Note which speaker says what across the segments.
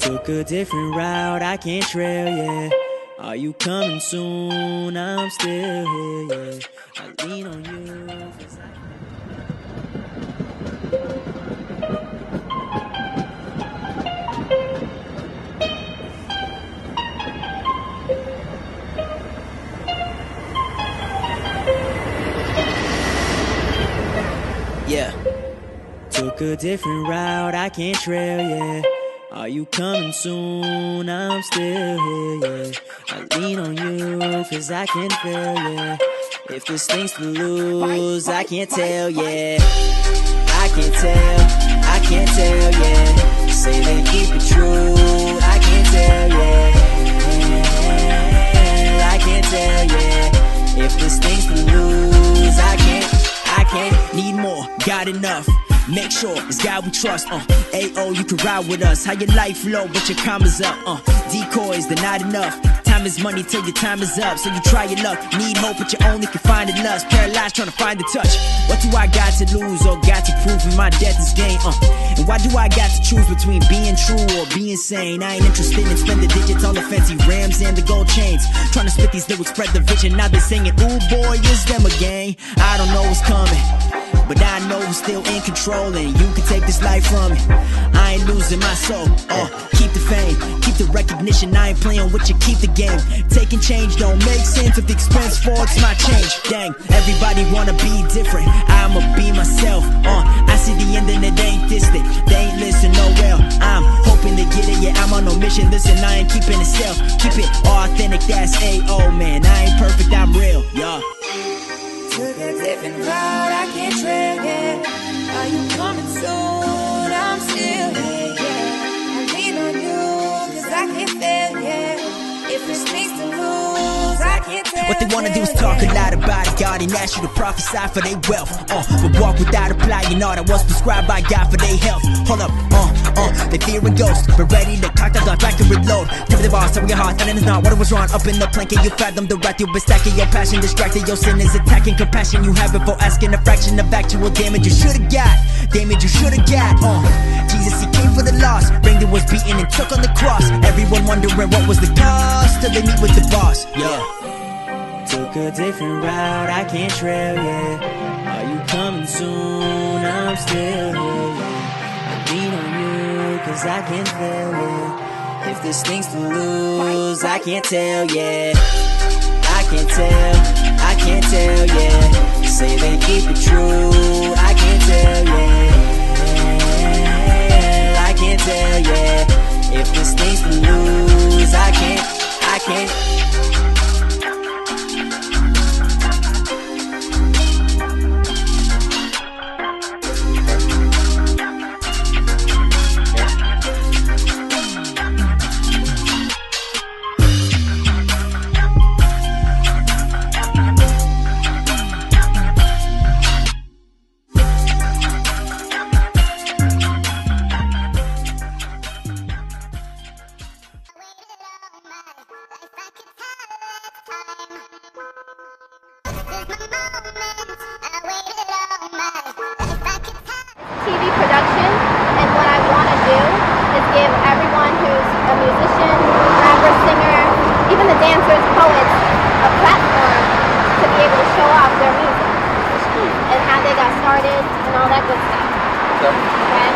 Speaker 1: Took a different route, I can't trail, yeah. Are you coming soon? I'm still here, yeah. I lean on you, 'cause yeah. Took a different route, I can't trail, yeah. Are you coming soon? I'm still here, yeah. I lean on you, 'cause I can feel, yeah. If this thing's to lose, I can't tell, yeah. I can't tell, yeah. Say they keep it true, I can't tell, yeah. I can't tell, yeah. If this thing's to lose, I can't. Need more, got enough. Make sure it's God we trust, Ayo, you can ride with us. How your life low, but your commas up, Decoys, they're not enough. Time is money till your time is up. So you try your luck, need hope, but you only can find it lust. Paralyzed trying to find the touch. What do I got to lose or got to prove in my death is gain, And why do I got to choose between being true or being sane? I ain't interested in spending digits on the fancy rims and the gold chains. Trying to spit these lyrics, spread the vision. Now they singing, ooh boy, is them again. I don't know what's coming, but I know who's still in control, and you can take this life from me. I ain't losing my soul, keep the fame, keep the recognition. I ain't playing with you, keep the game. Taking change don't make sense if the expense for it's my change. Dang, everybody wanna be different, I'ma be myself, I see the end and it ain't distant. They ain't listen no well, I'm hoping to get it, yeah, I'm on no mission. Listen, I ain't keeping it self, keep it authentic, that's A.O. man, I ain't perfect, I'm real, yeah.
Speaker 2: Took a different route, I can't trail, yeah. Are you coming soon? I'm still here, yeah. I lean on you, 'cause I can't fail, yeah. If it's things to lose, I can't tell.
Speaker 1: What they wanna do is talk a lot about it. God ain't asked you to prophesy for their wealth, but walk without applying all that was prescribed by God for their health. Hold up, they fearing ghosts, but ready to cock the gun, back and reload. Tell me the boss, tell your heart, and it's not what it was wrong. Up in the plank, and you fathom the wrath. You've been stacking your passion, distracted. Your sin is attacking compassion. You have it for asking a fraction of actual damage you should've got. Damage you should've got. Jesus, he came for the lost. Brandon was beaten and took on the cross. Everyone wondering what was the cost till they meet with the boss. Yeah. Took a different route, I can't trail, yeah. Are you coming soon? I'm still here, yeah. I lean on you, 'cause I can feel it. If this thing's to lose, I can't tell, yeah. I can't tell, yeah. Say they keep it true, I can't tell, yeah. I can't tell, yeah. If this thing's to lose, I can't.
Speaker 3: TV production, and what I want to do is give everyone who's a musician, rapper, singer, even the dancers, poets, a platform to be able to show off their music and how they got started and all that good stuff. Okay?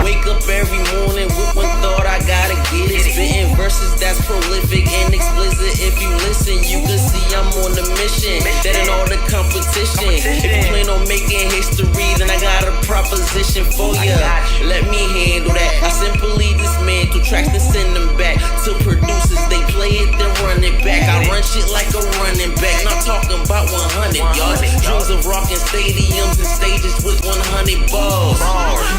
Speaker 4: Wake up every morning with one thought, I gotta get it. Spitting verses that's prolific and explicit. If you listen, you can see I'm on the mission. That in all the competition. If you plan on making history, then I got a proposition for ya. Let me handle that. I simply dismantle tracks and send them back to producers. They play it, then run it back. I run shit like a running back. Not talking about 100 yards. Dreams of rocking stadiums and stages with 100 balls.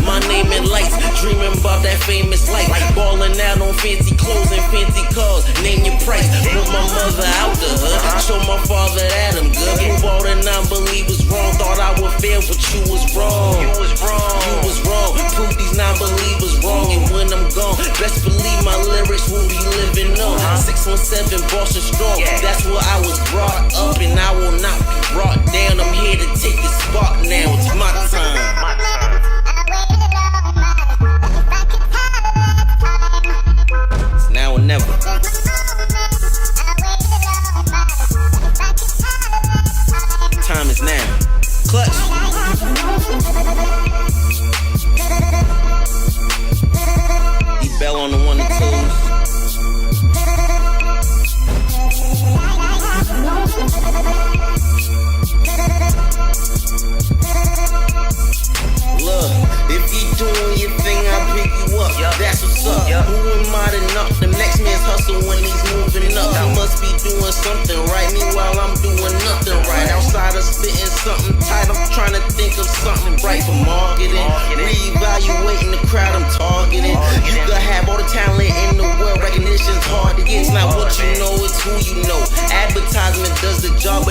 Speaker 4: My name in lights, dreaming about that famous life. Balling out on fancy clothes and fancy cars. Name your price, put my mother out the hood. Show my father that I'm good. Prove all the non-believers wrong. Thought I would fail, but you was wrong. You was wrong. Prove these non-believers wrong. And when I'm gone, best believe my lyrics will be living on. 617 Boston strong. That's where I was brought up, and I will not be brought down. I'm here to take the spot now. It's my time.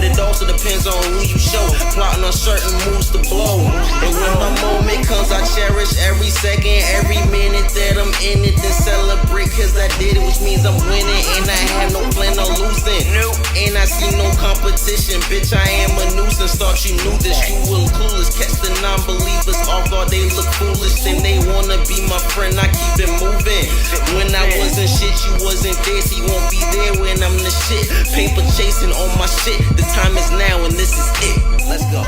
Speaker 4: but it also depends on who you show. Plotting on certain moves to blow. And when the moment comes, I cherish every second, every minute that I'm in it. Then celebrate cause I did it, which means I'm winning. And I have no plan on losing. And I see no competition. Bitch, I am a nuisance. Thought you knew this. You were clueless. Catch the non-believers off guard, they look foolish. Then they wanna be my friend, I keep it moving. When I wasn't shit, you wasn't there, so you won't be there when I'm the shit. Paper chasing on my shit. The time is now and this is it. Let's go.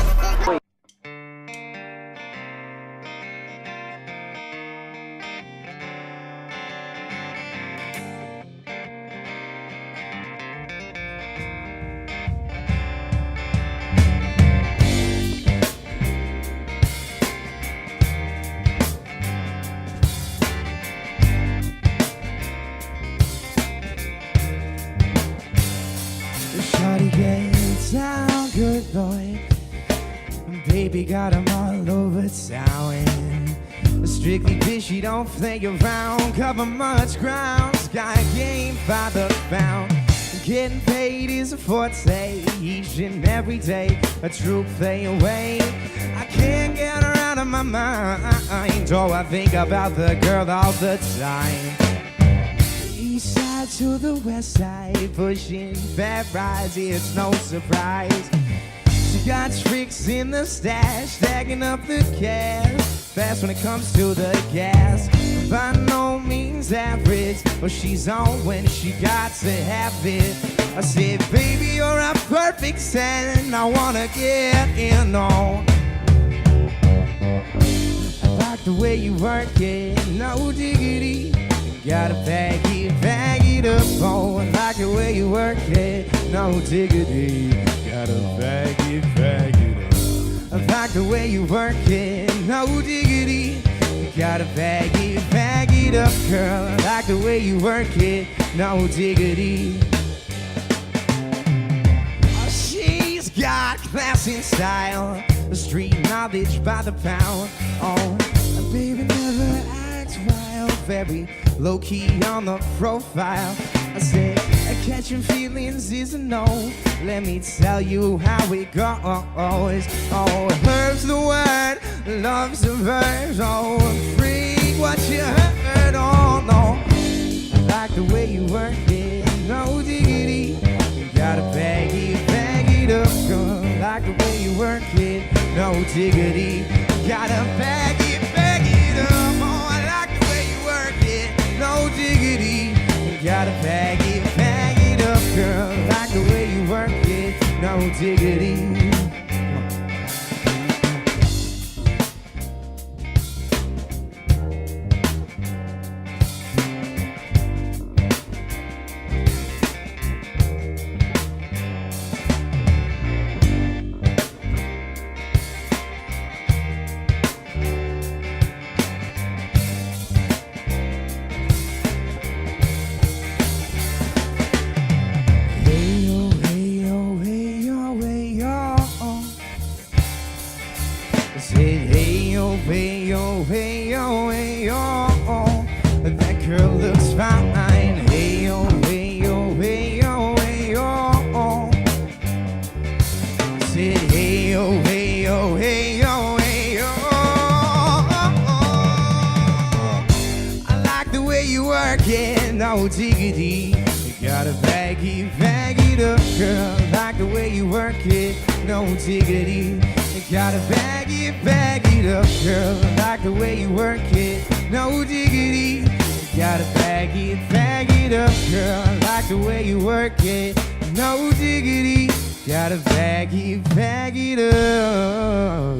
Speaker 5: Shawty gets down, good boy. Baby got him all over town. Strictly fishy, don't play around. Cover much ground, sky game by the pound. Getting paid is a forte, each and every day. A true play away. I can't get her out of my mind. Oh, I think about the girl all the time. East side to the west side, pushing bad rides, it's no surprise. She got tricks in the stash, stacking up the cash. Fast when it comes to the gas, by no means average, but she's on when she got to have it. I said, baby, you're a perfect 10, I wanna get in on. I like the way you work it, no diggity. Gotta bag it up, oh, I like the way you work it, no diggity. Gotta bag it up. I like the way you work it, no diggity. Gotta bag it up, girl. I like the way you work it, no diggity. Oh, she's got class and style, street knowledge by the pound. Oh, baby never acts wild, very low-key on the profile. I said, catching feelings is a no. Let me tell you how it goes. Oh, herb's the word, love's the verse. Oh, freak what you heard. Oh, no. I like the way you work it, no diggity. You gotta bag it up, girl. I like the way you work it, no diggity. You gotta bag it up. Oh, I like the way you work it, no diggity. You gotta bag it up, girl. I like the way you work it, no diggity. That girl looks fine. Hey yo, hey yo, hey yo, hey yo. Said hey yo, hey yo, hey yo, hey yo. I like the way you work it, no diggity. You gotta bag it up, girl. I like the way you work it, no diggity. You gotta bag it up, girl. I like the way you work it, no diggity. You gotta bag it up, girl. I like the way you work it, no diggity. Gotta bag it up.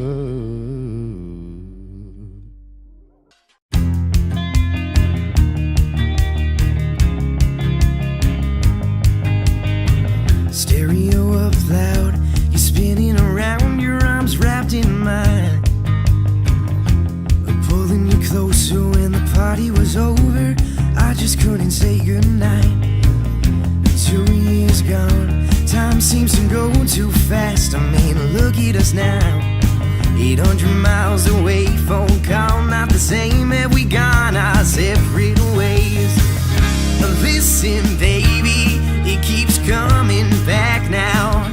Speaker 1: Stereo up loud, you're spinning around, your arms wrapped in mine. Pulling you closer when the party was over, I just couldn't say goodnight. 2 years gone, time seems to go too fast. I mean, look at us now, 800 miles away, phone call not the same. Have we gone our separate ways? Listen, baby, it keeps coming back now.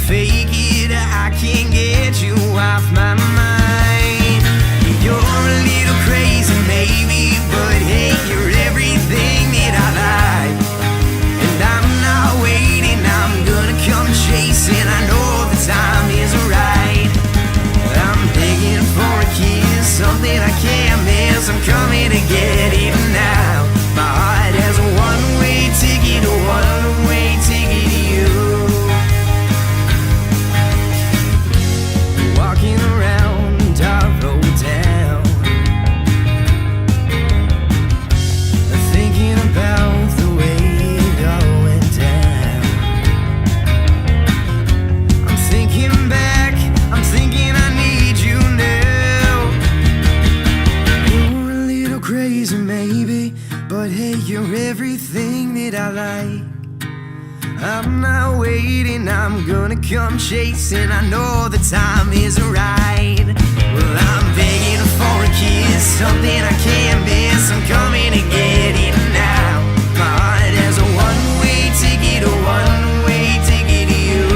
Speaker 5: fake it, I can't get you off my mind. You're a little crazy maybe, but hey, you're everything that I like. And I'm not waiting, I'm gonna come chasing, I know the time is right. I'm begging for a kiss, something I can't miss, I'm coming to get it now. My heart has a one-way ticket, a one-way ticket to you. Walking around our road town, thinking about the way it all went down. I'm thinking back, I'm thinking I need you now. You're a little crazy maybe, but hey, you're everything that I like. I'm not waiting, I'm gonna come chasing, I know the time is right. Well, I'm begging for a kiss, something I can't miss, I'm coming to get it now. My heart has a one-way ticket, a one-way ticket to you.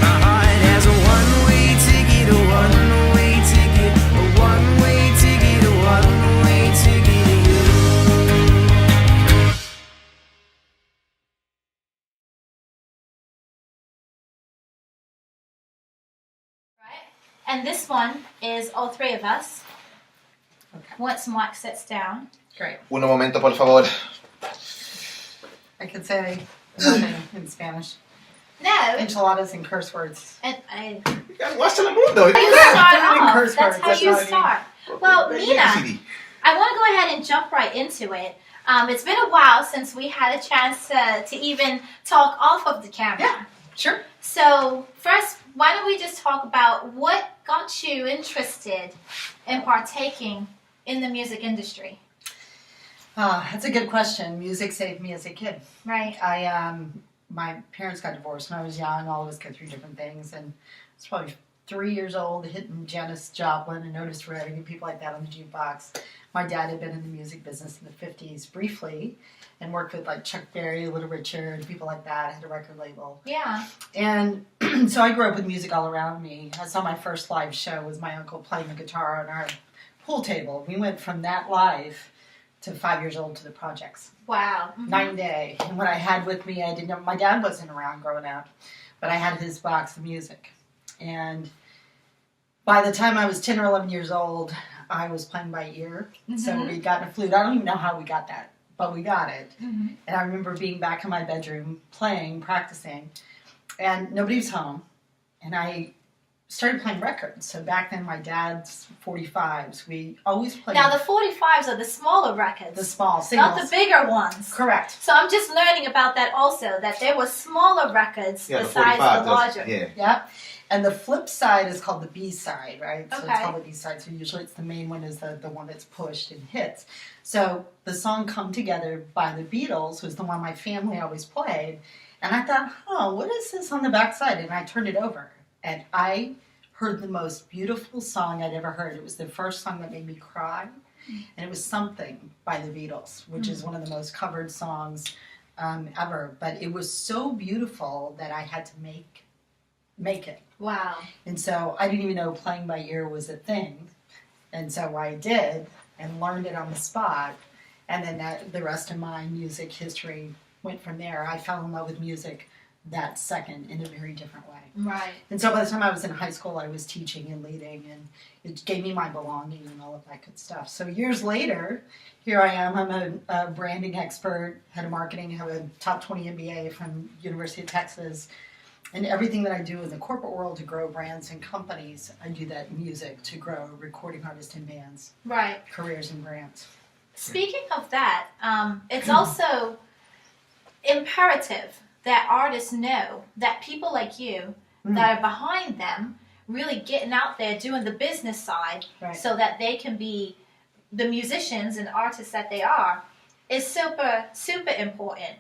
Speaker 5: My heart has a one-way ticket, a one-way ticket, a one-way ticket, a one-way ticket to you.
Speaker 6: And this one is all three of us. Once Mike sits down.
Speaker 7: Great.
Speaker 8: Un momento, por favor.
Speaker 7: I could say nothing in Spanish.
Speaker 6: No.
Speaker 7: Enchiladas and curse words.
Speaker 6: And
Speaker 8: What's el mundo?
Speaker 6: you start off.
Speaker 7: Curse
Speaker 6: That's
Speaker 7: words,
Speaker 6: how
Speaker 7: that's
Speaker 6: you
Speaker 7: what I mean.
Speaker 6: start. Well, Nina, I want to go ahead and jump right into it. It's been a while since we had a chance to even talk off of the camera.
Speaker 7: Yeah, sure.
Speaker 6: So first, why don't we just talk about what got you interested in partaking in the music industry?
Speaker 7: That's a good question. Music saved me as a kid.
Speaker 6: Right.
Speaker 7: My parents got divorced when I was young. All of us go through different things, and I was probably 3 years old, hitting Janis Joplin and Otis Redding and people like that on the jukebox. My dad had been in the music business in the 50s briefly, and worked with like Chuck Berry, Little Richard, people like that. I had a record label.
Speaker 6: Yeah.
Speaker 7: And so I grew up with music all around me. I saw my first live show was my uncle playing the guitar on our pool table. We went from that live to 5 years old to the projects.
Speaker 6: Wow.
Speaker 7: 9 day. And what I had with me, I didn't know, my dad wasn't around growing up, but I had his box of music. And by the time I was 10 or 11 years old, I was playing by ear. So we'd gotten a flute. I don't even know how we got that, but we got it. And I remember being back in my bedroom playing, practicing, and nobody was home. And I started playing records. So back then, my dad's 45s. We always played.
Speaker 6: Now, the 45s are the smaller records.
Speaker 7: The small singles.
Speaker 6: Not the bigger ones.
Speaker 7: Correct.
Speaker 6: So I'm just learning about that also, that there were smaller records besides the larger.
Speaker 8: Yeah.
Speaker 7: Yep. And the flip side is called the B side, right? So
Speaker 6: Okay.
Speaker 7: it's called the B side. So usually it's the main one is the one that's pushed and hits. So the song Come Together by the Beatles was the one my family always played. And I thought, what is this on the back side? And I turned it over. And I heard the most beautiful song I'd ever heard. It was the first song that made me cry. And it was Something by the Beatles, which is one of the most covered songs ever. But it was so beautiful that I had to make it.
Speaker 6: Wow.
Speaker 7: And so I didn't even know playing by ear was a thing. And so I did and learned it on the spot. And then the rest of my music history went from there. I fell in love with music that second in a very different way.
Speaker 6: Right.
Speaker 7: And so by the time I was in high school, I was teaching and leading, and it gave me my belonging and all of that good stuff. So years later, here I am. I'm a branding expert, head of marketing, have a top 20 MBA from University of Texas. And everything that I do in the corporate world to grow brands and companies, I do that in music to grow recording artists and bands,
Speaker 6: Right.
Speaker 7: careers and brands.
Speaker 6: Speaking of that, it's also imperative that artists know that people like you that are behind them really getting out there doing the business side
Speaker 7: Right.
Speaker 6: so that they can be the musicians and artists that they are is super, super important.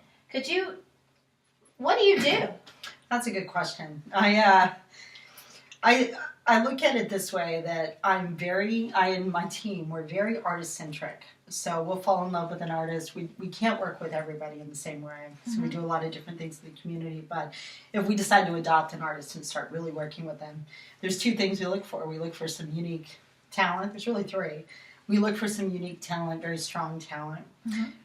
Speaker 6: What do you do?
Speaker 7: That's a good question. I look at it this way, that I and my team, we're very artist-centric. So we'll fall in love with an artist. We can't work with everybody in the same way. So we do a lot of different things in the community. But if we decide to adopt an artist and start really working with them, there's two things we look for. We look for some unique talent. There's really three. We look for some unique talent, very strong talent.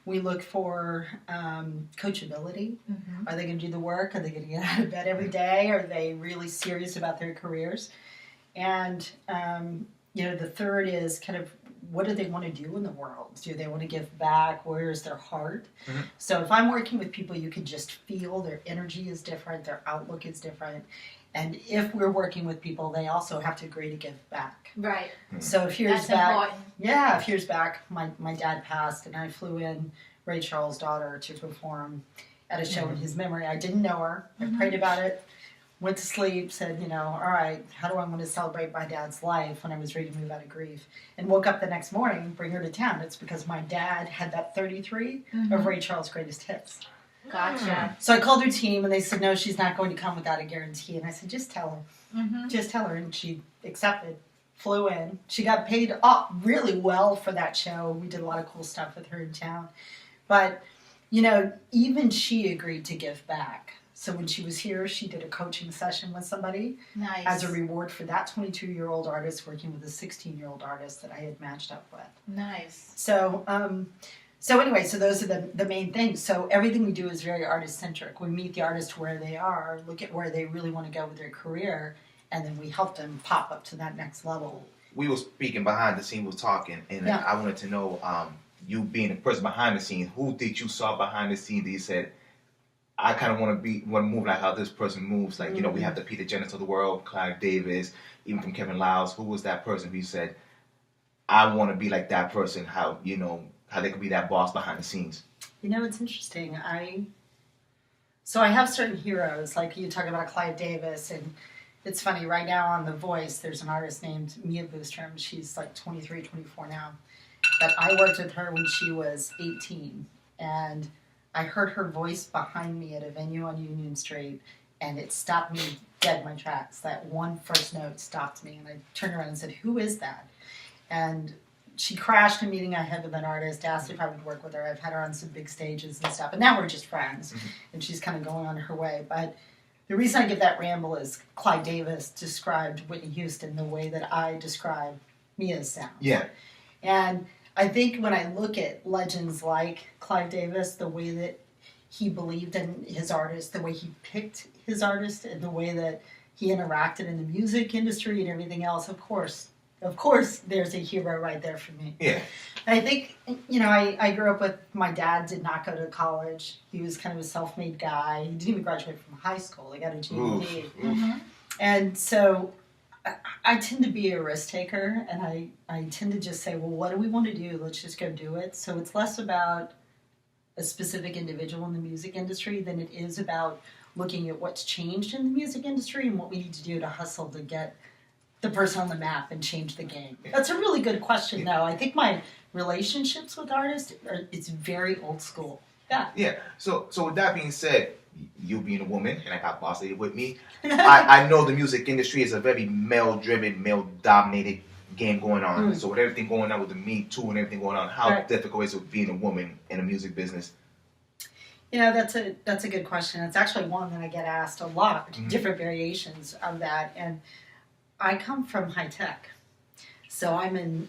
Speaker 7: We look for coachability. Are they going to do the work? Are they going to get out of bed every day? Are they really serious about their careers? And, the third is kind of, what do they want to do in the world? Do they want to give back? Where is their heart? So if I'm working with people, you can just feel their energy is different, their outlook is different. And if we're working with people, they also have to agree to give back.
Speaker 6: Right.
Speaker 7: So a few years
Speaker 6: That's
Speaker 7: back,
Speaker 6: important.
Speaker 7: a few years back, my dad passed, and I flew in Ray Charles' daughter to perform at a show in his memory. I didn't know her. I prayed about it. Went to sleep, said, all right, how do I want to celebrate my dad's life when I was ready to move out of grief? And woke up the next morning, bring her to town. It's because my dad had that 33 of Ray Charles' greatest hits.
Speaker 6: Gotcha.
Speaker 7: So I called her team, and they said, no, she's not going to come without a guarantee. And I said, just tell her. Just tell her. And she accepted, flew in. She got paid really well for that show. We did a lot of cool stuff with her in town. But, even she agreed to give back. So when she was here, she did a coaching session with somebody as a reward for that 22-year-old artist working with a 16-year-old artist that I had matched up with.
Speaker 6: Nice.
Speaker 7: So anyway, so those are the main things. So everything we do is very artist-centric. We meet the artist where they are, look at where they really want to go with their career, and then we help them pop up to that next level.
Speaker 9: We were speaking behind the scene, we were talking, and I wanted to know, you being the person behind the scenes, who did you saw behind the scene that you said, I kind of want to move like how this person moves. Like, we have the Peter Jennings of the world, Clive Davis, even from Kevin Lyles. Who was that person who said, I want to be like that person, how they could be that boss behind the scenes? It's
Speaker 7: interesting. I have certain heroes, like you talk about Clive Davis, and it's funny, right now on The Voice, there's an artist named Mia Boostrom. She's like 23, 24 now. But I worked with her when she was 18, and I heard her voice behind me at a venue on Union Street, and it stopped me dead in my tracks. That one first note stopped me, and I turned around and said, who is that? And she crashed a meeting I had with an artist, asked if I would work with her. I've had her on some big stages and stuff, and now we're just friends, and she's kind of going on her way. But the reason I give that ramble is Clive Davis described Whitney Houston the way that I describe Mia's sound.
Speaker 9: Yeah.
Speaker 7: And I think when I look at legends like Clive Davis, the way that he believed in his artist, the way he picked his artist, and the way that he interacted in the music industry and everything else, of course, there's a hero right there for me.
Speaker 9: Yeah.
Speaker 7: I think, I grew up with, my dad did not go to college. He was kind of a self-made guy. He didn't even graduate from high school. He got a GED. And so I tend to be a risk taker, and I tend to just say, well, what do we want to do? Let's just go do it. So it's less about a specific individual in the music industry than it is about looking at what's changed in the music industry and what we need to do to hustle to get the person on the map and change the game. That's a really good question, though. I think my relationships with artists, it's very old school. Yeah.
Speaker 9: Yeah. So with that being said, you being a woman, and I got Boss Lady with me, I know the music industry is a very male-driven, male-dominated game going on. So with everything going on with the Me Too and everything going on, how difficult is it being a woman in a music business?
Speaker 7: That's a good question. It's actually one that I get asked a lot, different variations of that. And I come from high tech. So I'm in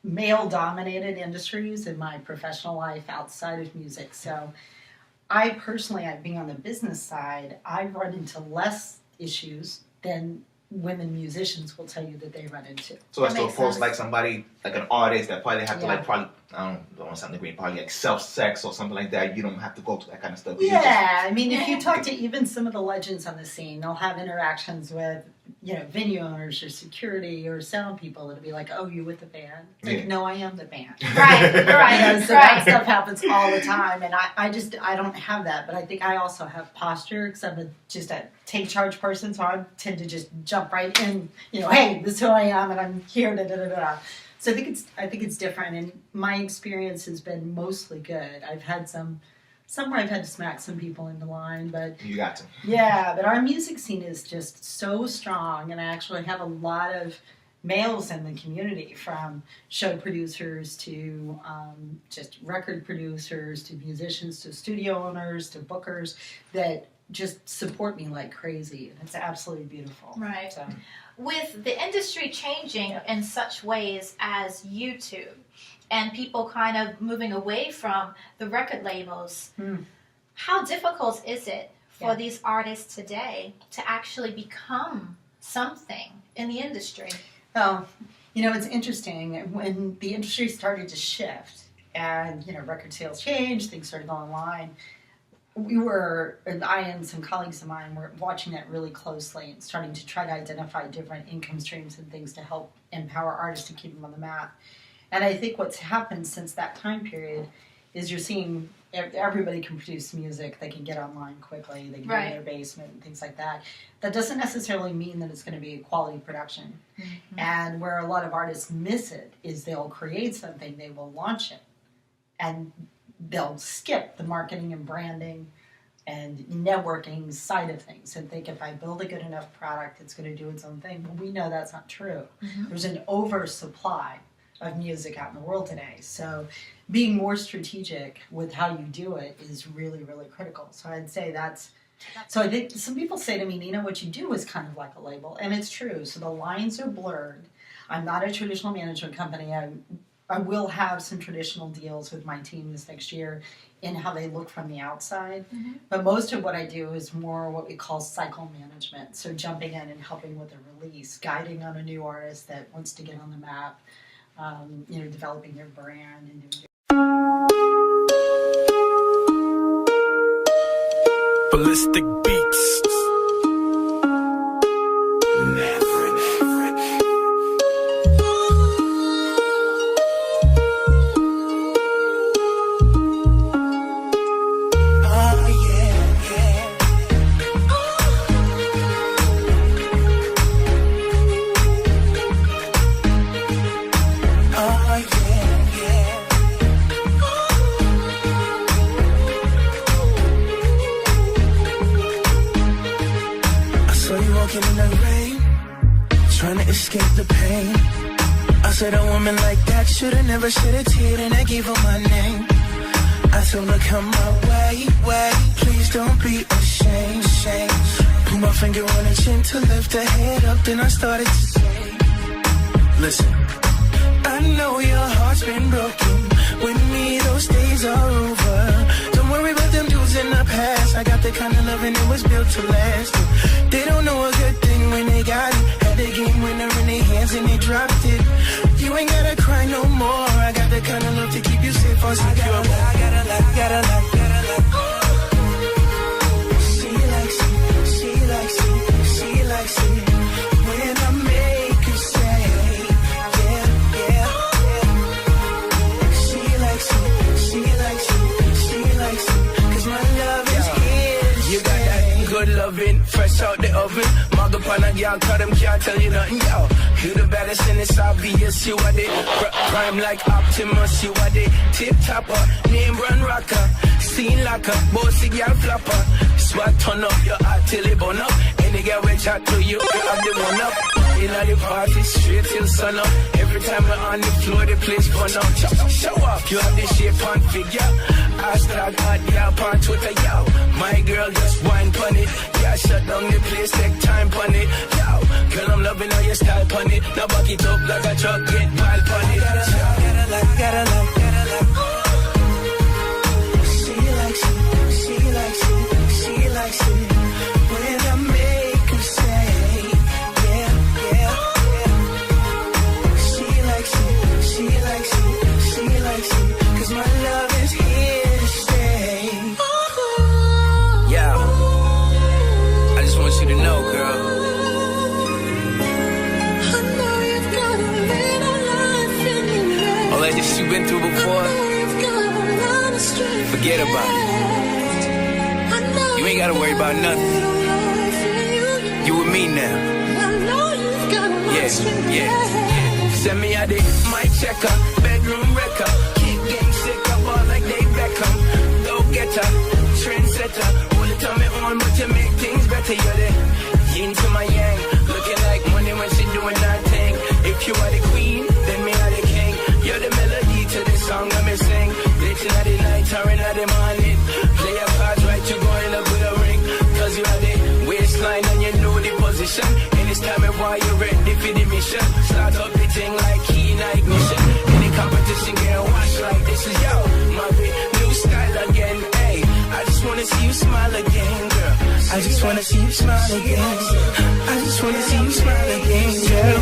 Speaker 7: male-dominated industries in my professional life outside of music. So I personally, being on the business side, I've run into less issues than women musicians will tell you that they run into.
Speaker 9: So that's of course like somebody, like an artist that probably have to I don't want to sound like probably like self-sex or something like that. You don't have to go to that kind of stuff.
Speaker 7: Yeah, if you talk to even some of the legends on the scene, they'll have interactions with, venue owners or security or sound people. It'll be like, oh, you with the band? Like, no, I am the band.
Speaker 6: Right.
Speaker 7: So that stuff happens all the time, and I don't have that, but I think I also have posture because I'm just a take charge person, so I tend to just jump right in. Hey, this is who I am, and I'm here. So I think it's different, and my experience has been mostly good. I've had some somewhere I've had to smack some people into line, but
Speaker 9: You got to.
Speaker 7: yeah, but our music scene is just so strong, and I actually have a lot of males in the community, from show producers to just record producers to musicians to studio owners to bookers that just support me like crazy, and it's absolutely beautiful.
Speaker 6: Right.
Speaker 7: So,
Speaker 6: With the industry changing in such ways as YouTube and people kind of moving away from the record labels, how difficult is it for these artists today to actually become something in the industry?
Speaker 7: well, you know, it's interesting when the industry started to shift and, you know, record sales changed, things started going online. I and some colleagues of mine were watching that really closely and starting to try to identify different income streams and things to help empower artists to keep them on the map. And I think what's happened since that time period is you're seeing everybody can produce music. They can get online quickly. They can get in their basement and things like that. That doesn't necessarily mean that it's going to be a quality production. Mm-hmm. And where a lot of artists miss it is they'll create something, they will launch it, and they'll skip the marketing and branding and networking side of things and think, if I build a good enough product, it's going to do its own thing. But we know that's not true. Mm-hmm. There's an oversupply of music out in the world today. So being more strategic with how you do it is really, really critical. So I'd say so I think some people say to me, Nina, what you do is kind of like a label. And it's true. So the lines are blurred. I'm not a traditional management company. I will have some traditional deals with my team this next year in how they look from the outside. Mm-hmm. But most of what I do is more what we call cycle management. So jumping in and helping with a release, guiding on a new artist that wants to get on the map, developing their brand and doing
Speaker 10: Ballistic Beats.
Speaker 11: Should've never shed a tear, and I gave her my name. I told her, come my way, please don't be ashamed. Put my finger on her chin to lift her head up, then I started to say, listen, I know your heart's been broken. With me, those days are over. Don't worry about them dudes in the past. I got the kind of loving that was built to last. They don't know a good thing when they got it. Had the game winner in their hands and they dropped it. You ain't gotta cry no more. I got the kind of love to keep you safe or secure. I gotta lie. She likes it. When I make her say, yeah. She likes it. Cause my love is here. You got that good loving, fresh out the oven. Mug up on a girl, cause them can't tell you nothing, yo. You the baddest and it's obvious, you are the prime like Optimus, you are the tip-topper, name run rocker, scene locker, bossy girl flopper, swat turn up, your heart till it burn up, any girl will chat to you, you have the one up, in the party straight till sun up, every time we're on the floor the place burn up, show up, you have the shape and figure, hashtag hot girl on Twitter, yo, my girl just wine pon it, yeah, shut down the place, take time pon it, yo, girl I'm loving all your style pon it. Now back it up like a truck, get wild pon it. Gotta like. She likes it. When I make her say, yeah. She likes it. Cause my love is here to stay. Yeah. I just want you to know, girl. That you've been through before, forget about it. You ain't gotta worry about nothing. You with me now. Yeah. Send me out the mic checker, bedroom wrecker, kick game sick up all like they Beckham. Go get better. Trendsetter, all the time it on, but you make things better. You're the yin to my yang, looking like money when she doing that thing. If you are the queen, then me are the king. You're the melody to the song that me sing. Late in the night or in the morning, play your cards right, you going up with a ring. Cause you are the waistline and you know the position. Anytime and why you're ready for the mission. Start up the thing like key in ignition. Any competition get watch like this is yo. My new style again, hey. I just wanna see you smile again, girl. I just wanna see you smile again. I just wanna see you smile again, girl.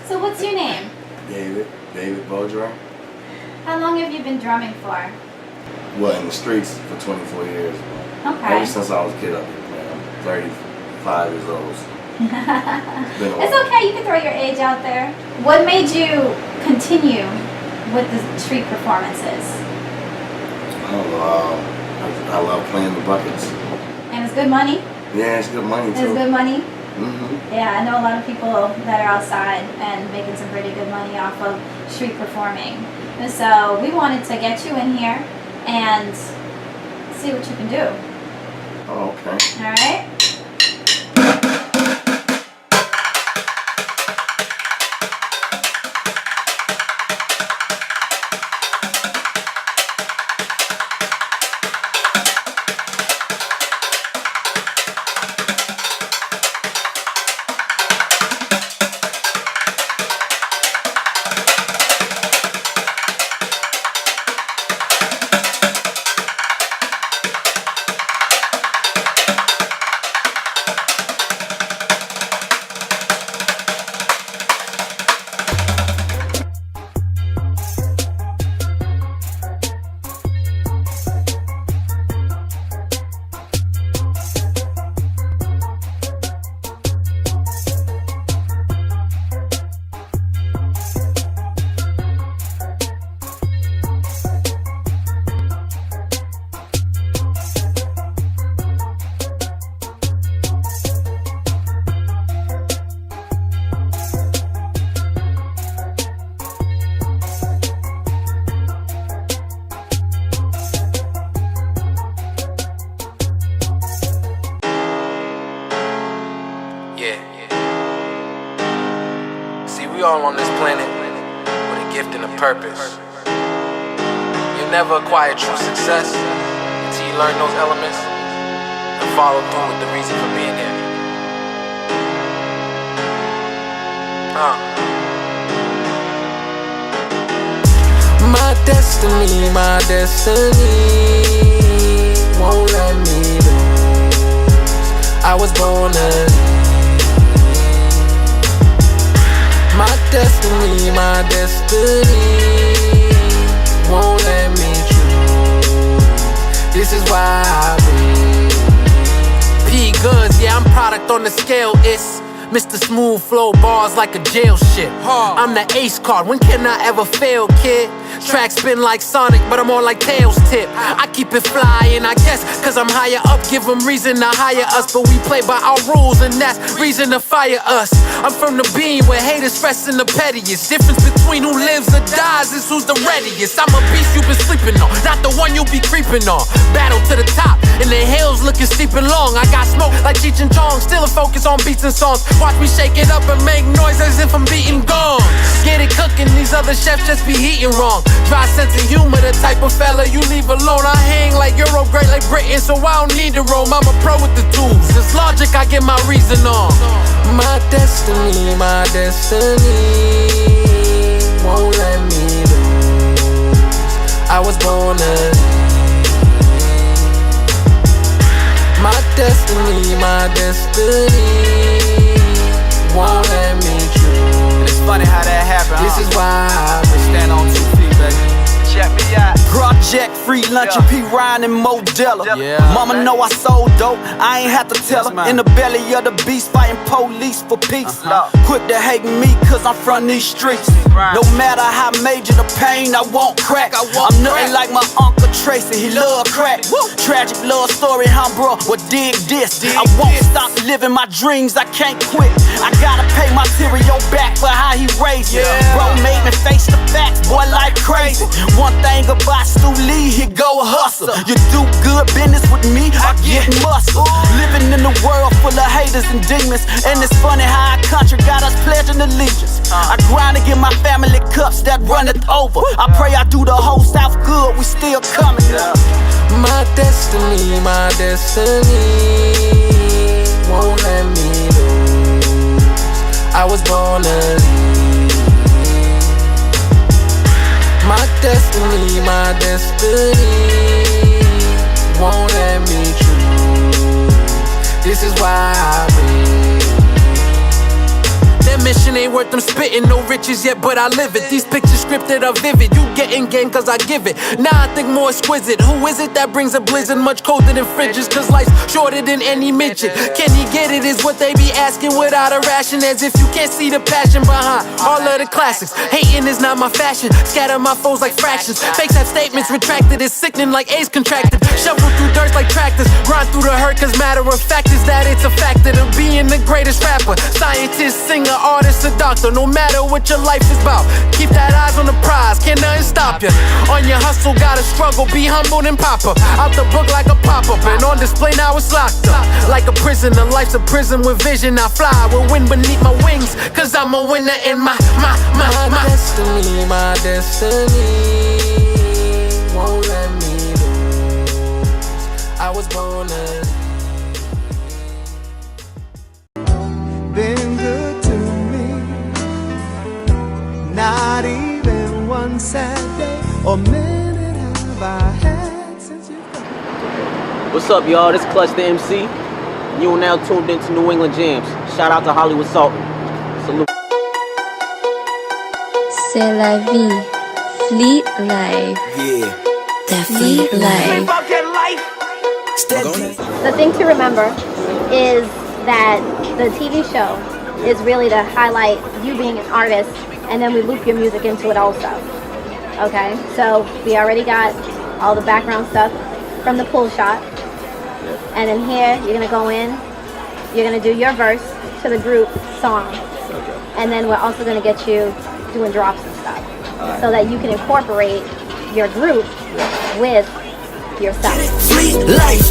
Speaker 6: So what's your name?
Speaker 12: David Beaudry.
Speaker 6: How long have you been drumming for?
Speaker 12: Well, in the streets for 24 years.
Speaker 6: Okay.
Speaker 12: Ever since I was a kid, I've been playing. I'm 35 years old.
Speaker 6: It's okay, you can throw your age out there. What made you continue with the street performances?
Speaker 12: I don't know. I love playing the buckets.
Speaker 6: And it's good money?
Speaker 12: Yeah, it's good money too.
Speaker 6: It's good money?
Speaker 12: Mm-hmm.
Speaker 6: Yeah, I know a lot of people that are outside and making some pretty good money off of street performing. And so we wanted to get you in here and see what you can do.
Speaker 12: Oh, okay.
Speaker 6: All right?
Speaker 13: We all on this planet with a gift and a purpose. You'll never acquire true success until you learn those elements and follow through with the reason for being here. My destiny won't let me lose. I was born to my destiny won't let me choose. This is why I breathe. P goods, yeah, I'm product on the scale. It's Mr. Smooth Flow bars like a jail shit. I'm the ace card, when can I ever fail, kid? Track spin like Sonic, but I'm on like Tails tip. I keep it flying, I guess, cause I'm higher up. Give them reason to hire us, but we play by our rules, and that's reason to fire us. I'm from the beam where haters stressing the pettiest. Difference between who lives or dies is who's the readiest. I'm a beast you've been sleeping on, not the one you be creeping on. Battle to the top, and the hills looking steep and long. I got smoke like Cheech and Chong, still a focus on beats and songs. Watch me shake it up and make noise as if I'm beating gong. Get it cooking, these other chefs just be heating wrong. Dry sense of humor, the type of fella you leave alone. I hang like Euro, great like Britain, so I don't need to roam. I'm a pro with the tools, it's logic I get my reason on. My destiny won't let me lose. I was born to my destiny won't let me choose.
Speaker 14: It's funny how that happened.
Speaker 13: This is why I
Speaker 14: stand on 2 feet, baby. Check me out.
Speaker 13: Project
Speaker 14: free lunch and P. Ryan and Modella. Mama know I sold dope, I ain't have to tell her. In the belly of the beast, fighting police for peace. Quick to hate me cause I'm from these streets. No matter how major the pain, I won't crack. I'm nothing like my Uncle Tracy, he love crack. Tragic love story, huh bro, but dig this. I won't stop living my dreams, I can't quit. I gotta pay my Tyrio back for how he raised me. Bro made me face the facts, boy, like crazy. One thing about Stu Lee, he go hustle. You do good business with me, I get muscle. Living in a world full of haters and demons, and it's funny how our country got us pledging allegiance. I grind to get my family cups that run it over. I pray I do the whole South good, we still coming.
Speaker 13: My destiny won't let me lose. I was born to lead. My destiny won't let me choose. This is why I breathe. That mission ain't worth them spitting, no riches yet, but I live it. These pictures scripted are vivid, you getting game cause I give it. Now I think more exquisite, who is it that brings a blizzard much colder than fridges? Cause life's shorter than any midget. Can he get it is what they be asking without a ration, as if you can't see the passion behind all of the classics. Hating is not my fashion, scatter my foes like fractions. Fakes have statements retracted, it's sickening like AIDS contracted. Shovel through dirt like tractors, grind through the hurt cause matter of fact is that it's a factor to being the greatest rapper. Scientist, singer, artist, a doctor, no matter what your life is about. Keep that eyes on the prize, can't nothing stop you. On your hustle, gotta struggle, be humble and pop up. Out the book like a pop-up, and on display now it's locked up. Like a prisoner, life's a prison with vision. I fly with wind beneath my wings, cause I'm a winner in my destiny won't let me lose. I was born to
Speaker 5: been good to me. Not even one sad day or minute have I had since you.
Speaker 15: What's up, y'all? This Clutch the MC. You are now tuned into New England Jams. Shout out to Hollywood Sultan. Salute.
Speaker 16: C'est la vie. Fleet life.
Speaker 1: Yeah.
Speaker 16: The fleet life.
Speaker 3: The thing to remember is that the TV show is really to highlight you being an artist, and then we loop your music into it also. Okay, so we already got all the background stuff from the pool shot, and then here you're gonna go in, you're gonna do your verse to the group song, and then we're also gonna get you doing drops and stuff, so that you can incorporate your group with yourself.
Speaker 1: Fleet life,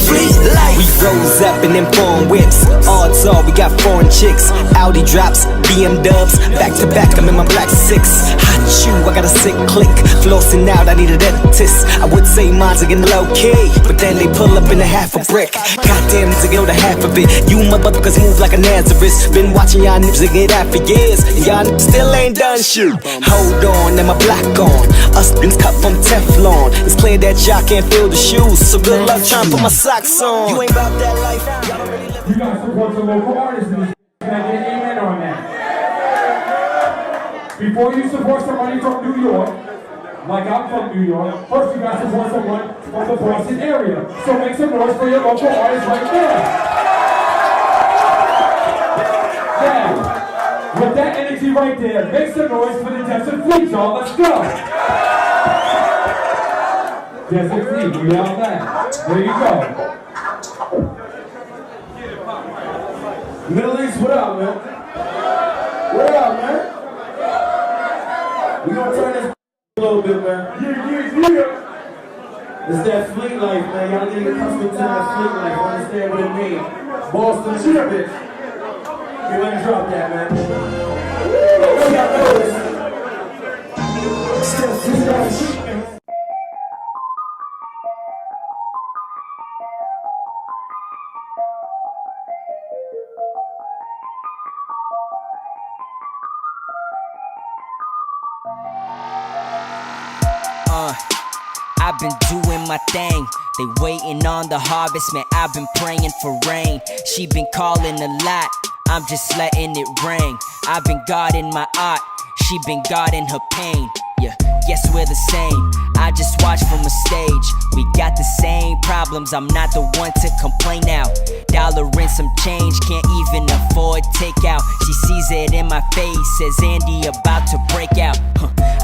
Speaker 1: fleet life. We rose up in them foreign whips. Odds are we got foreign chicks. Audi drops, BM dubs. Back to back, I'm in my black 6. Hot shoe, I got a sick click. Flossing out, I need a dentist. I would say mine's again low key, but then they pull up in a half a brick. Goddamn, to go to half of it. You motherfuckers move like a Nazareth. Been watching y'all nips and get out for years, and y'all still ain't done shit. Hold on, and my black on. Us things cut from Teflon. It's clear that y'all can't feel the shoes, so good luck trying to put my socks on. You ain't about that life. Y'all don't really live.
Speaker 17: You gotta support the local artists. Can I get an amen on that? Before you support somebody from New York, like I'm from New York, first you gotta support someone from the Boston area. So make some noise for your local artists right there. Now, with that energy right there, make some noise for the Desert Fleet, y'all. Let's go. Desert Fleet, we out there. There you go. Middle East, what up, man? What up, man? We gonna turn this a little bit, man. Yeah. It's that fleet life, man. Y'all need to get accustomed to that fleet life. Understand what it means. Boston shit, bitch. You ain't drop that, man. Y'all know this. Still fleet life.
Speaker 1: I've been doing my thing. They waiting on the harvest, man. I've been praying for rain. She been calling a lot. I'm just letting it rain. I've been guarding my art. She been guarding her pain. Yeah. Yeah, guess we're the same. I just watch from a stage. We got the same problems, I'm not the one to complain now. Dollar and some change, can't even afford takeout. She sees it in my face, says Andy about to break out.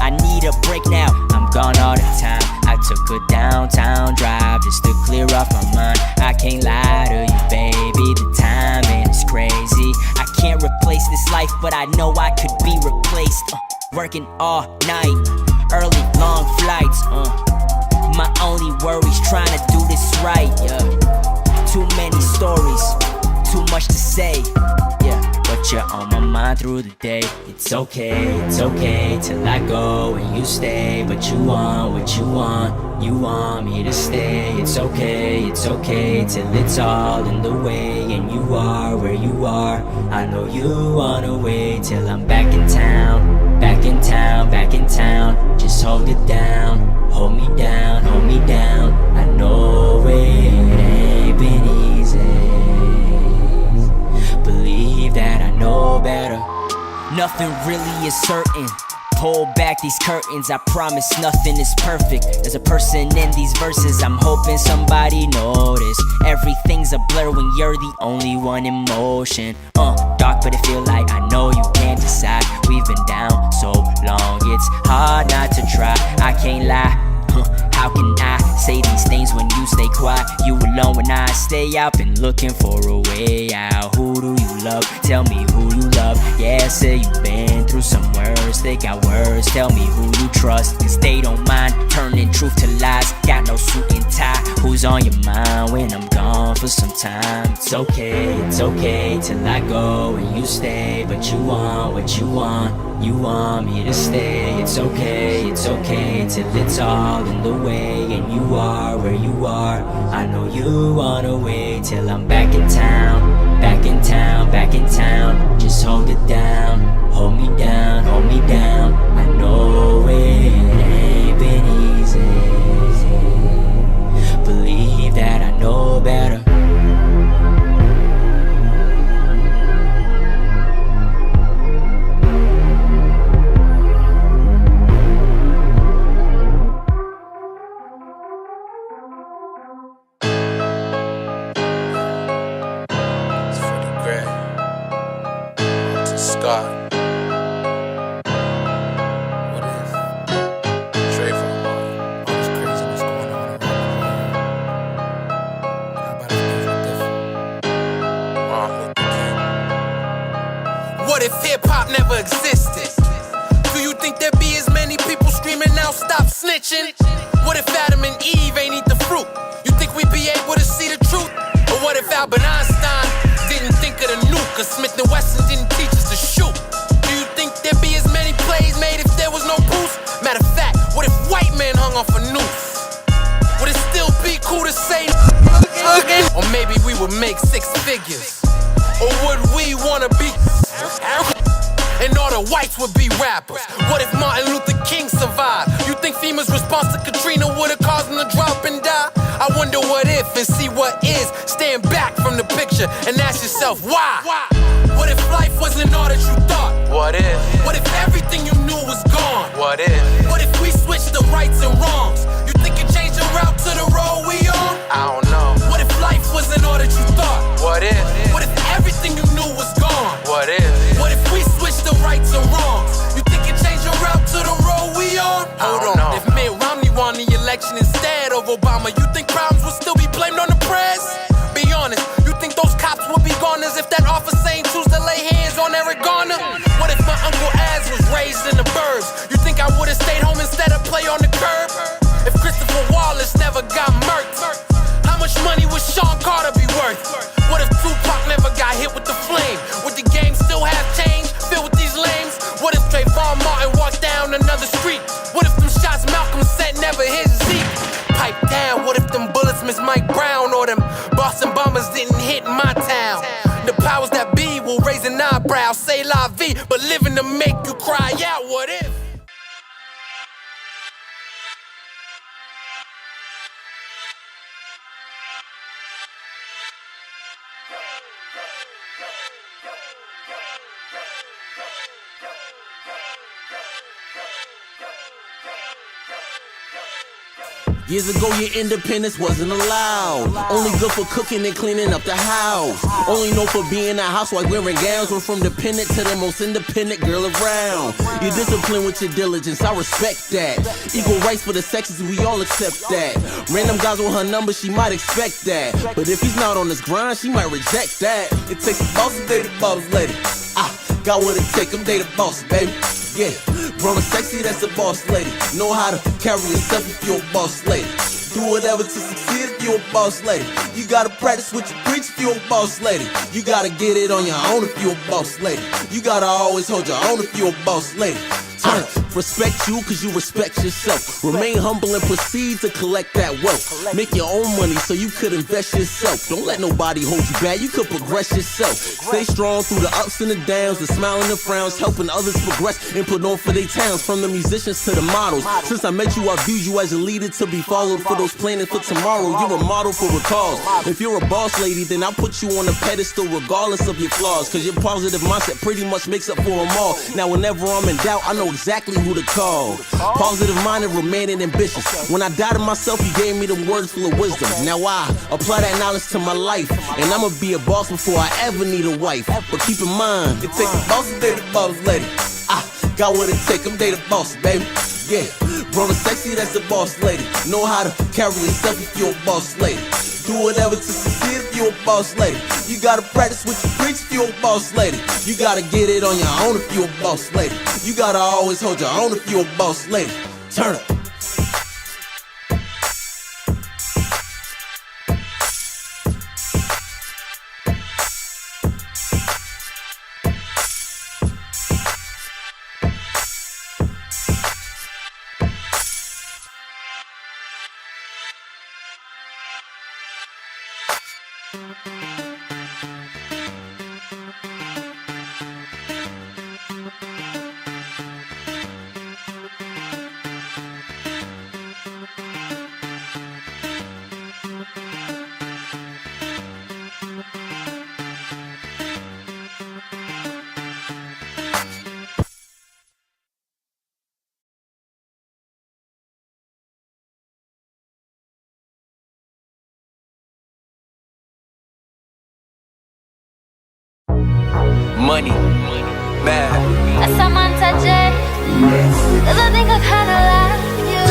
Speaker 1: I need a break now, I'm gone all the time. I took a downtown drive just to clear off my mind. I can't lie to you, baby, the timing is crazy. I can't replace this life, but I know I could be replaced. Working all night, early long flights. My only worries trying to do this right. Yeah, too many stories, too much to say. Yeah, but you're on my mind through the day. It's okay till I go and you stay. But you want what you want me to stay. It's okay till it's all in the way. And you are where you are. I know you wanna wait till I'm back in town. Back in town, just hold it down. Hold me down, I know it ain't been easy. Believe that I know better. Nothing really is certain. Pull back these curtains, I promise nothing is perfect. There's a person in these verses, I'm hoping somebody notice. Everything's a blur when you're the only one in motion. Dark but it feel like I know you can't decide. We've been down so long, it's hard not to try. I can't lie, how can I say these things when you stay quiet? You alone when I stay out, been looking for a way out. Who do you love? Tell me who you love. Yeah, say you've been through some worse. They got words, tell me who you trust. Cause they don't mind turning truth to lies. Got no suit and tie. Who's on your mind when I'm gone for some time? It's okay till I go and you stay. But you want what you want me to stay. It's okay till it's all in the way. And you are where you are. I know you wanna wait till I'm back in town. Just hold it down, hold me down. I know it ain't been easy. Believe that I know better.
Speaker 13: Scott. What is? Trayvon Martin. All this craziness going on around the world. Everybody's different. Martin Luther King. What if hip hop never existed? Do you think there'd be as many people screaming out, stop snitching? What if Adam and Eve ain't eat the fruit? You think we'd be able to see the truth? Or what if Albert Einstein didn't think of the nuke? Or Smith & Wesson didn't teach us to shoot? Do you think there'd be as many plays made if there was no boost? Matter of fact, what if white men hung off a noose? Would it still be cool to say again? Or maybe we would make six figures? Or would we wanna be and all the whites would be rappers? What if Martin Luther King survived? You think FEMA's response to Katrina would've caused him to drop and die? I wonder what if and see what is. Stand back from the picture and ask yourself why. What if life wasn't all that you thought? What if? What if everything you knew was gone? What if? What if we switched the rights and wrongs? You think you changed the route to the road we on? I don't know. What if life wasn't all that you thought? What if? What if everything you knew was gone? What if? What if we switched the rights and wrongs? You think you changed your route to the road we on? Hold on. If Mitt Romney won the election instead of Obama, you think problems would still be blamed on the press? Be honest, you think those cops would be gone as if that officer ain't choose to lay hands on Eric Garner? What if my Uncle Az was raised in the burbs? You think I would've stayed home instead of play on the curb? If Christopher Wallace never got murked, how much money would Sean Carter be worth? What if Tupac never got hit with the flame? Would the game still have change filled with these lames? What if Trayvon Martin walked down another street? What if them shots Malcolm sent never hit Zeke? Pipe down, what if them bullets miss Mike Brown? Or them Boston bombers didn't hit my town? The powers that be will raise an eyebrow, say la vie, but living to make you cry out. What if?
Speaker 4: Years ago, your independence wasn't allowed. Only good for cooking and cleaning up the house. Only known for being a housewife wearing gowns. Went from dependent to the most independent girl around. You're disciplined with your diligence, I respect that. Equal rights for the sexes, we all accept that. Random guys with her number, she might expect that. But if he's not on this grind, she might reject that. It takes a boss to date a boss lady. Got what it take, I'm date a boss, baby. Yeah, grown and sexy, that's a boss lady. Know how to carry yourself if you're a boss lady. Do whatever to succeed if you're a boss lady. You gotta practice what you preach if you're a boss lady. You gotta get it on your own if you're a boss lady. You gotta always hold your own if you're a boss lady. Respect you cause you respect yourself. Remain humble and proceed to collect that wealth. Make your own money so you could invest yourself. Don't let nobody hold you back, you could progress yourself. Stay strong through the ups and the downs, the smile and the frowns, helping others progress and put on for their towns. From the musicians to the models. Since I met you, I viewed you as a leader to be followed for those planning for tomorrow. You're a model for recalls. If you're a boss lady, then I'll put you on a pedestal regardless of your flaws. Cause your positive mindset pretty much makes up for them all. Now whenever I'm in doubt, I know exactly who to call. Positive minded, remaining ambitious. When I doubted myself, you gave me the words full of wisdom. Now I apply that knowledge to my life, and I'ma be a boss before I ever need a wife. But keep in mind, it takes a boss to date a boss lady. Got what it take, I'm date a boss, baby. Yeah, grown and sexy, that's a boss lady. Know how to carry yourself if you're a boss lady. Do whatever to succeed if you're a boss lady. You gotta practice what you preach if you're a boss lady. You gotta get it on your own if you're a boss lady. You gotta always hold your own if you're a boss lady. Turn up.
Speaker 11: Money, bad.
Speaker 2: That's Samantha J. Cause I think I kinda like you.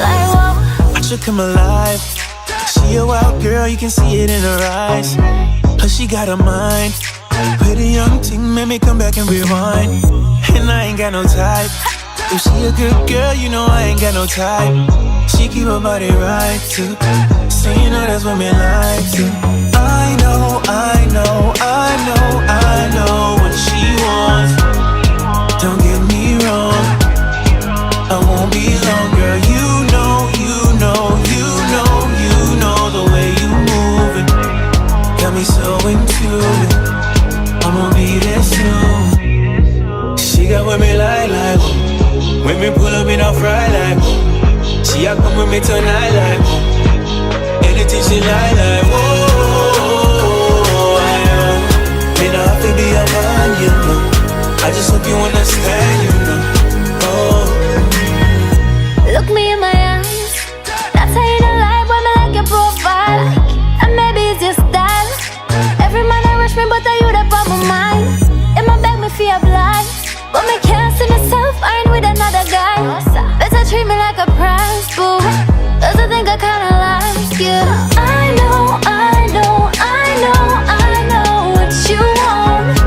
Speaker 2: Like what?
Speaker 11: I should come alive. She a wild girl, you can see it in her eyes. Plus she got a mind. Pretty young thing, made me come back and rewind. And I ain't got no type. If she a good girl, you know I ain't got no type. She keep her body right too. So you know that's what me like to. I know, I know, I know, I know what she wants. Don't get me wrong, I won't be long, girl. You know, you know, you know, you know the way you move it. Got me so into it, I'ma be there soon. She got with me like, when me pull up in a fry like, she a come with me tonight like, anything she like, whoa. To be a man, you know. I just hope you understand, you know. Oh.
Speaker 2: Look me in my eyes. That's how you don't lie, boy, me like your profile. And maybe it's your style. Every man I rush me, but I you that on my mind. In my bag, me feel blind. But me can't see myself, I ain't with another guy. Better treat me like a prize, boo. Cause I think I kinda like you. I know, I know, I know, I know what you want.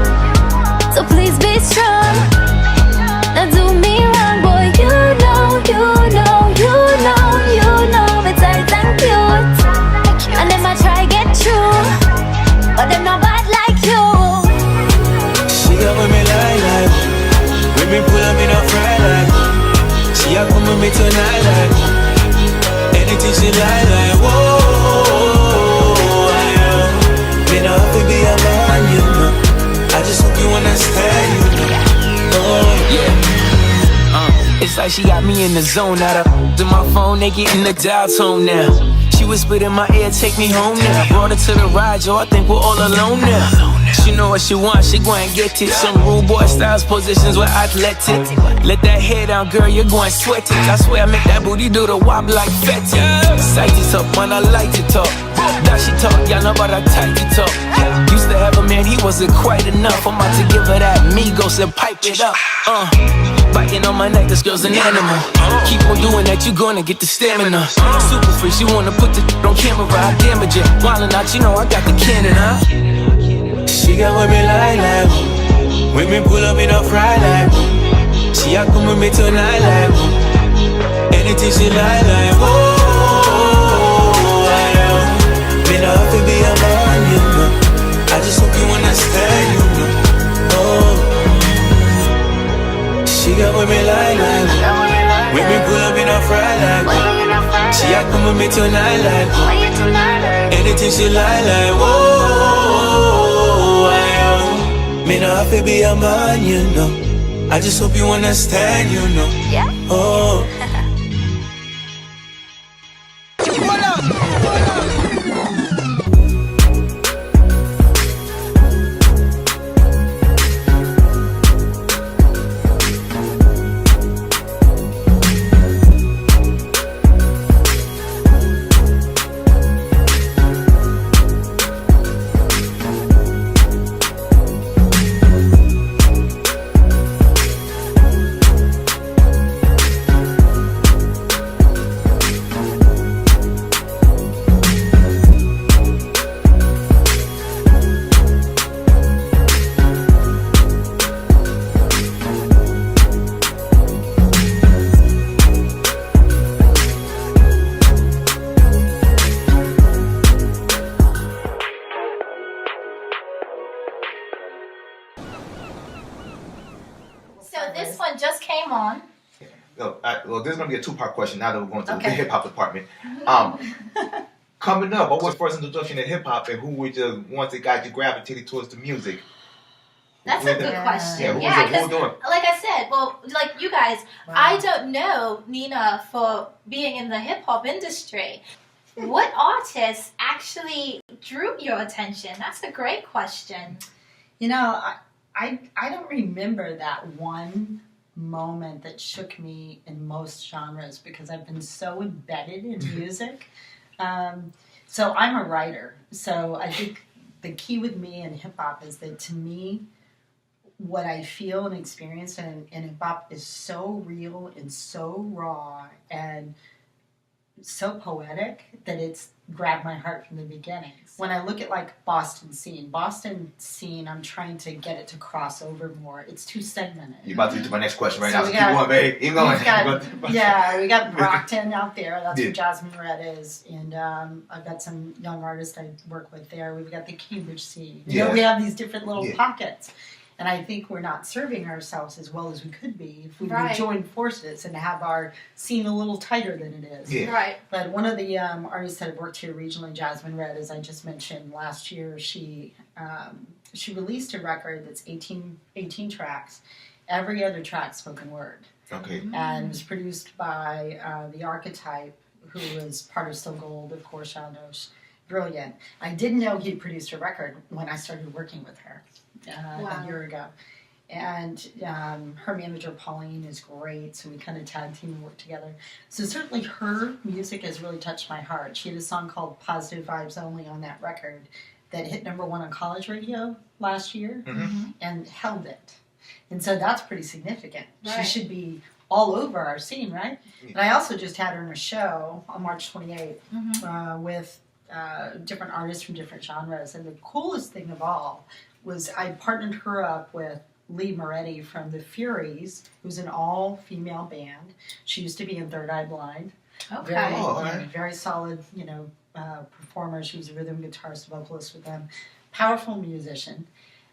Speaker 2: So please be strong. Now do me wrong, boy. You know, you know, you know, you know me tight and cute. And them I try get through, but them not bad like you.
Speaker 11: She got with me like, when me pull up in a fry like, she a come with me tonight like, anything she like, whoa. Me not have to be a man, you know. I just hope you understand, you know. Oh, yeah. It's like she got me in the zone. Now to my phone, they getting the dial tone now. She whispered in my ear, take me home now. Brought her to the ride, yo, I think we're all alone now. She know what she wants, she go and get it. Some rude boy styles, positions with athletic. Let that hair down, girl, you're going sweat it. I swear I make that booty do the wop like Fetty. Sight it up, man, I like it up. That she talk, y'all know about I tight it up. Used to have a man, he wasn't quite enough. I'm about to give her that Migos and pipe it up. Biting on my neck, this girl's an animal. Keep on doing that, you gonna get the stamina. Super free, she wanna put the on camera, I damage it. Wildin' out, you know I got the cannon, huh? She got with me like when me pull up in a fry like she a come with me tonight like anything she like whoa, I am. Me not have to be a man, you know. I just hope you understand, you know. Oh. She got with me like when me pull up in a fry like she a come with me tonight like anything she like whoa, I am. Me not have to be a man, you know. I just hope you understand, you know. Yeah. Oh.
Speaker 6: This one just came on.
Speaker 9: Well, this is going to be a two-part question now that we're going to the hip-hop department. Coming up, what was the first introduction to hip-hop, and who were the ones that got you gravitated towards the music?
Speaker 6: That's a good question. Yeah, because like I said, well, like you guys, I don't know Nina for being in the hip-hop industry. What artists actually drew your attention? That's a great question.
Speaker 7: You know, I don't remember that one moment that shook me in most genres because I've been so embedded in music. So I'm a writer. So I think the key with me in hip-hop is that, to me, what I feel and experience in hip-hop is so real and so raw and so poetic that it's grabbed my heart from the beginning. When I look at like Boston scene, I'm trying to get it to cross over more. It's too segmented.
Speaker 9: You're about to get to my next question right now. So keep going, babe. Keep going.
Speaker 7: We got Brockton out there. That's where Jasmine Red is. And I've got some young artists I work with there. We've got the Cambridge scene. You know, we have these different little pockets. And I think we're not serving ourselves as well as we could be if we would join forces and have our scene a little tighter than it is.
Speaker 6: Yeah. Right.
Speaker 7: But one of the artists that have worked here regionally, Jasmine Red, as I just mentioned, last year she released a record that's 18 tracks. Every other track spoken word.
Speaker 9: Okay.
Speaker 7: And it was produced by the Archetype, who was part of Still Gold, of course, y'all know. Brilliant. I didn't know he produced a record when I started working with her. A year ago. And her manager, Pauline, is great, so we kind of tag team and work together. So certainly her music has really touched my heart. She had a song called Positive Vibes Only on that record that hit #1 on college radio last year and held it. And so that's pretty significant. Right. She should be all over our scene, right? And I also just had her in a show on March 28th with different artists from different genres. And the coolest thing of all was I partnered her up with Lee Moretti from the Furies, who's an all-female band. She used to be in Third Eye Blind. Okay. Very solid, performer. She was a rhythm guitarist, vocalist with them. Powerful musician.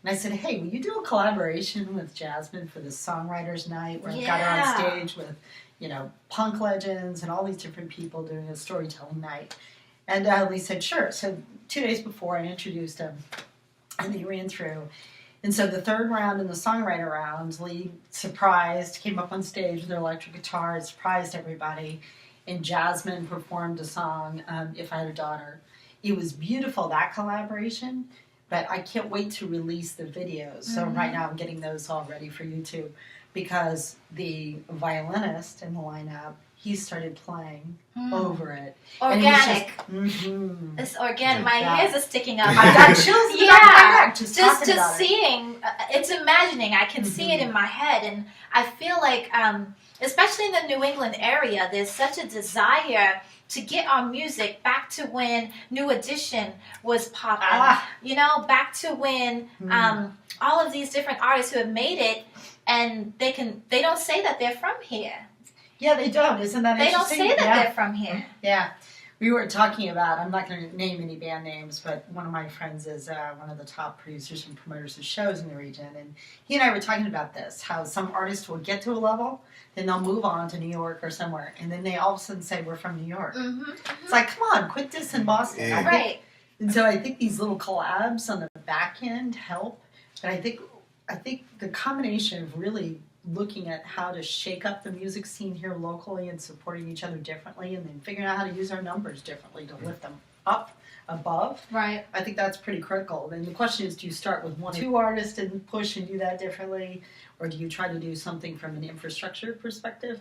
Speaker 7: And I said, hey, will you do a collaboration with Jasmine for the Songwriters Night, where I've got her on stage with, punk legends and all these different people doing a storytelling night. And Lee said, sure. So 2 days before, I introduced him. And they ran through. And so the third round in the songwriter rounds, Lee came up on stage with her electric guitar, surprised everybody. And Jasmine performed a song, If I Had a Daughter. It was beautiful, that collaboration. But I can't wait to release the videos. So right now I'm getting those all ready for YouTube because the violinist in the lineup, he started playing over it.
Speaker 6: Organic.
Speaker 7: And
Speaker 6: It's organic. My hairs are sticking up.
Speaker 7: I got chills in the back of my neck
Speaker 6: just seeing. It's imagining. I can see it in my head, and I feel like, especially in the New England area, there's such a desire to get our music back to when New Edition was popping. You know, back to when all of these different artists who have made it, and they don't say that they're from here.
Speaker 7: Yeah, they don't. Isn't that interesting?
Speaker 6: They don't say that they're from here.
Speaker 7: Yeah. We were talking about, I'm not going to name any band names, but one of my friends is one of the top producers and promoters of shows in the region. And he and I were talking about this, how some artists will get to a level, then they'll move on to New York or somewhere. And then they all of a sudden say, we're from New York. It's like, come on, quit this in Boston.
Speaker 9: Yeah.
Speaker 6: Right.
Speaker 7: And so I think these little collabs on the back end help. But I think the combination of really looking at how to shake up the music scene here locally and supporting each other differently, and then figuring out how to use our numbers differently to lift them up above.
Speaker 6: Right.
Speaker 7: I think that's pretty critical. And the question is, do you start with one or two artists and push and do that differently, or do you try to do something from an infrastructure perspective?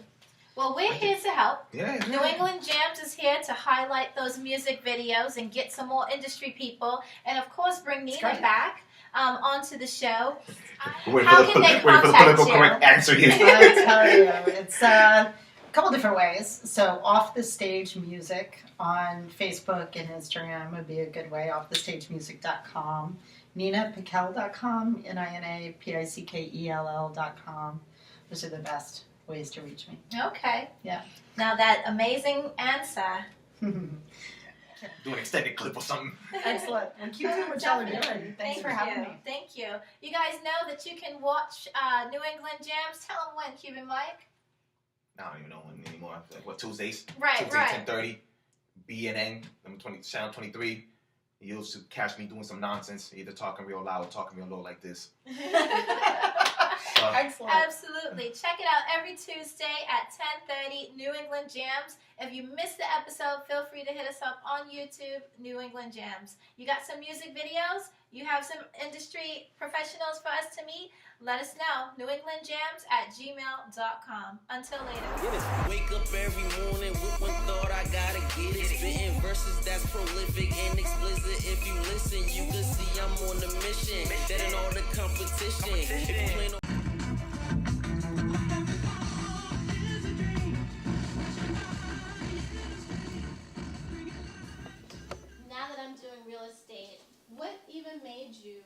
Speaker 6: Well, we're here to help.
Speaker 9: Yeah.
Speaker 6: New England Jams is here to highlight those music videos and get some more industry people, and of course bring Nina back onto the show. How can they contact you?
Speaker 9: Correct answer here.
Speaker 7: I tell you, it's a couple different ways. So Off the Stage Music on Facebook and Instagram would be a good way. offthestagemusic.com. NinaPickell.com. NinaPickell.com. Those are the best ways to reach me.
Speaker 6: Okay.
Speaker 7: Yeah.
Speaker 6: Now that amazing answer.
Speaker 9: Do an extended clip or something.
Speaker 7: Excellent. And keep doing what y'all are doing. Thanks for having me.
Speaker 6: Thank you. You guys know that you can watch New England Jams. Tell them when, Cuban Mike.
Speaker 9: I don't even know when anymore. Like, what, Tuesdays?
Speaker 6: Right,
Speaker 9: Tuesdays,
Speaker 6: right.
Speaker 9: 10:30. BNN, Channel 23. You used to catch me doing some nonsense, either talking real loud or talking real low like this.
Speaker 7: Excellent.
Speaker 6: Absolutely. Check it out every Tuesday at 10:30, New England Jams. If you missed the episode, feel free to hit us up on YouTube, New England Jams. You got some music videos? You have some industry professionals for us to meet? Let us know. newenglandjams@gmail.com. Until later.
Speaker 4: Wake up every morning with one thought, I gotta get it. Spitting verses that's prolific and explicit. If you listen, you can see I'm on the mission. That in all the competition. If you plan on
Speaker 3: Now that I'm doing real estate, what even made you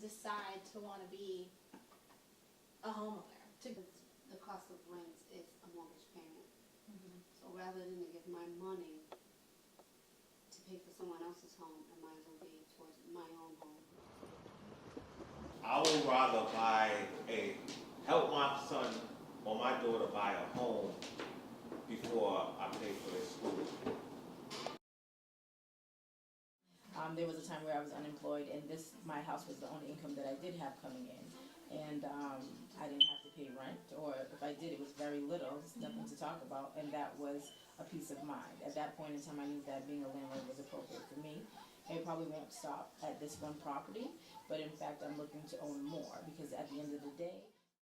Speaker 3: decide to want to be a homeowner?
Speaker 18: The cost of rent is a mortgage payment. So rather than to give my money to pay for someone else's home, it might as well be towards my own home.
Speaker 19: I would rather help my son or my daughter buy a home before I pay for their school.
Speaker 20: There was a time where I was unemployed, and my house was the only income that I did have coming in, and I didn't have to pay rent, or if I did, it was very little, nothing to talk about, and that was a peace of mind. At that point in time, I knew that being a landlord was appropriate for me. It probably won't stop at this one property, but in fact, I'm looking to own more, because at the end of the day,